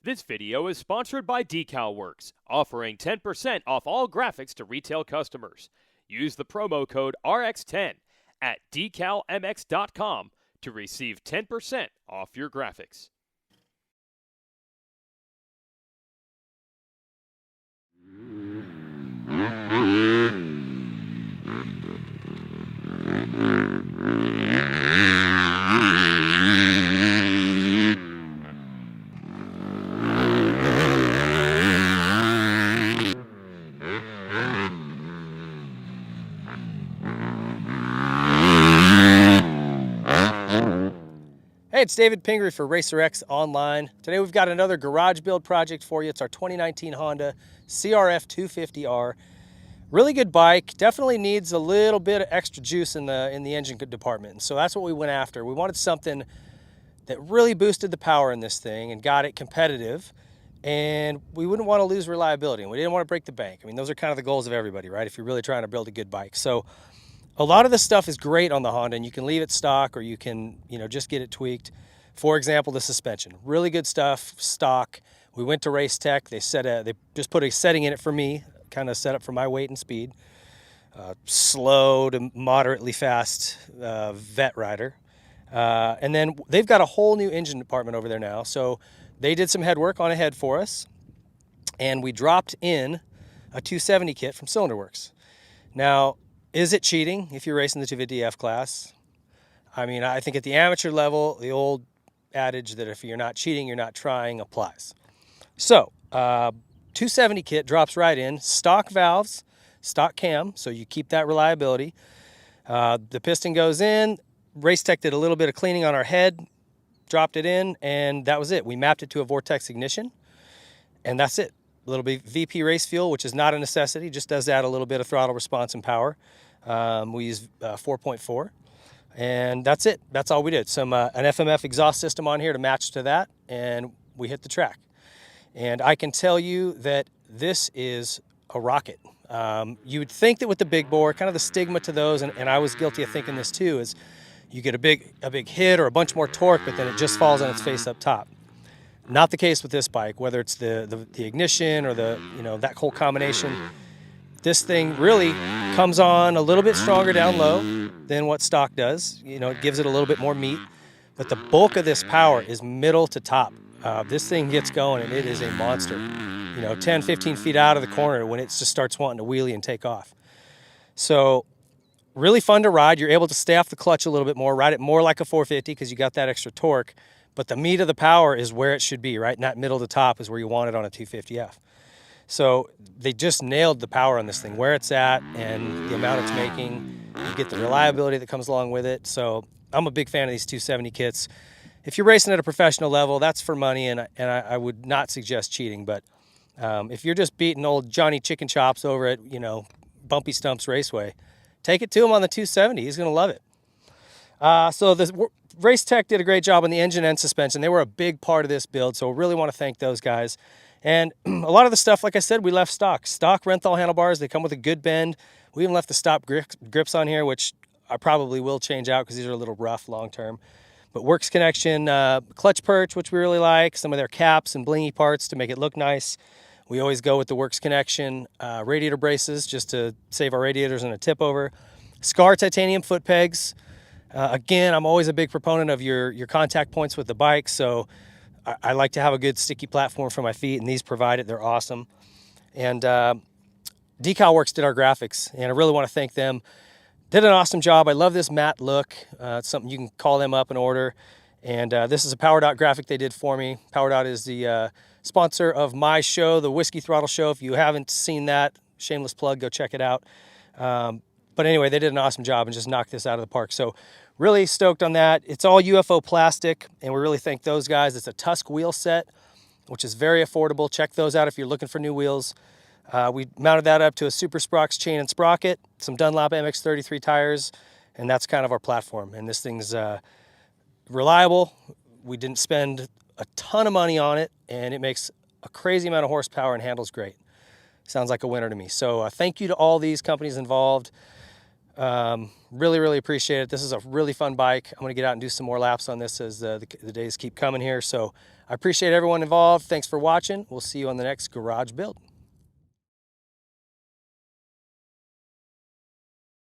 This video is sponsored by DECAL Works, offering 10% off all graphics to retail customers. Use the promo code RX10 at decalmx.com to receive 10% off your graphics. Hey, it's David Pingree for RacerX Online. Today we've got another garage build project for you. It's our 2019 Honda CRF250R. Really good bike, definitely needs a little bit of extra juice in the engine department. And so that's what we went after. We wanted something that really boosted the power in this thing and got it competitive. And we wouldn't want to lose reliability, and we didn't want to break the bank. I mean, those are kind of the goals of everybody, right? If you're really trying to build a good bike. So a lot of this stuff is great on the Honda, and you can leave it stock or you can, just get it tweaked. For example, the suspension, really good stuff, stock. We went to Race Tech. They just put a setting in it for me, kind of set up for my weight and speed. Slow to moderately fast vet rider. And then they've got a whole new engine department over there now. So they did some head work on a head for us, and we dropped in a 270 kit from Cylinder Works. Now, is it cheating if you're racing the 250F class? I mean, I think at the amateur level, the old adage that if you're not cheating, you're not trying applies. So, 270 kit drops right in, stock valves, stock cam, so you keep that reliability. The piston goes in. Race Tech did a little bit of cleaning on our head, dropped it in, and that was it. We mapped it to a Vortex ignition, and that's it. A little bit VP race fuel, which is not a necessity, just does add a little bit of throttle response and power. We use 4.4, and that's it. That's all we did. An FMF exhaust system on here to match to that, and we hit the track. And I can tell you that this is a rocket. You would think that with the big bore, kind of the stigma to those, and I was guilty of thinking this too, is you get a big hit or a bunch more torque, but then it just falls on its face up top. Not the case with this bike, whether it's the ignition or that whole combination. This thing really comes on a little bit stronger down low than what stock does. It gives it a little bit more meat, but the bulk of this power is middle to top. This thing gets going and it is a monster. 10, 15 feet out of the corner when it just starts wanting to wheelie and take off. So really fun to ride. You're able to stay off the clutch a little bit more, ride it more like a 450 because you got that extra torque. But the meat of the power is where it should be, right? And that middle to top is where you want it on a 250F. So they just nailed the power on this thing, where it's at and the amount it's making. You get the reliability that comes along with it. So I'm a big fan of these 270 kits. If you're racing at a professional level, that's for money, and I would not suggest cheating. But if you're just beating old Johnny Chicken Chops over at, Bumpy Stumps Raceway, take it to him on the 270. He's going to love it. So the Race Tech did a great job on the engine and suspension. They were a big part of this build, so really want to thank those guys. And a lot of the stuff, like I said, we left stock. Stock RENTHAL handlebars, they come with a good bend. We even left the stop grips on here, which I probably will change out because these are a little rough long term. But Works connection, clutch perch, which we really like, some of their caps and blingy parts to make it look nice. We always go with the Works connection, radiator braces just to save our radiators in a tip over. Scar titanium foot pegs. Again, I'm always a big proponent of your contact points with the bike, so I like to have a good sticky platform for my feet, and these provide it. They're awesome. And DECAL Works did our graphics, and I really want to thank them. Did an awesome job. I love this matte look. It's something you can call them up and order. And this is a PowerDot graphic they did for me. PowerDot is the sponsor of my show, the Whiskey Throttle Show. If you haven't seen that, shameless plug, go check it out. But anyway, they did an awesome job and just knocked this out of the park. So really stoked on that. It's all UFO plastic, and we really thank those guys. It's a Tusk wheel set, which is very affordable. Check those out if you're looking for new wheels. We mounted that up to a SUPERSPROX chain and sprocket, some DUNLOP MX33 tires, and that's kind of our platform. And this thing's reliable. We didn't spend a ton of money on it, and it makes a crazy amount of horsepower and handles great. Sounds like a winner to me. So thank you to all these companies involved. Really appreciate it. This is a really fun bike. I'm going to get out and do some more laps on this as the days keep coming here. So I appreciate everyone involved. Thanks for watching. We'll see you on the next garage build.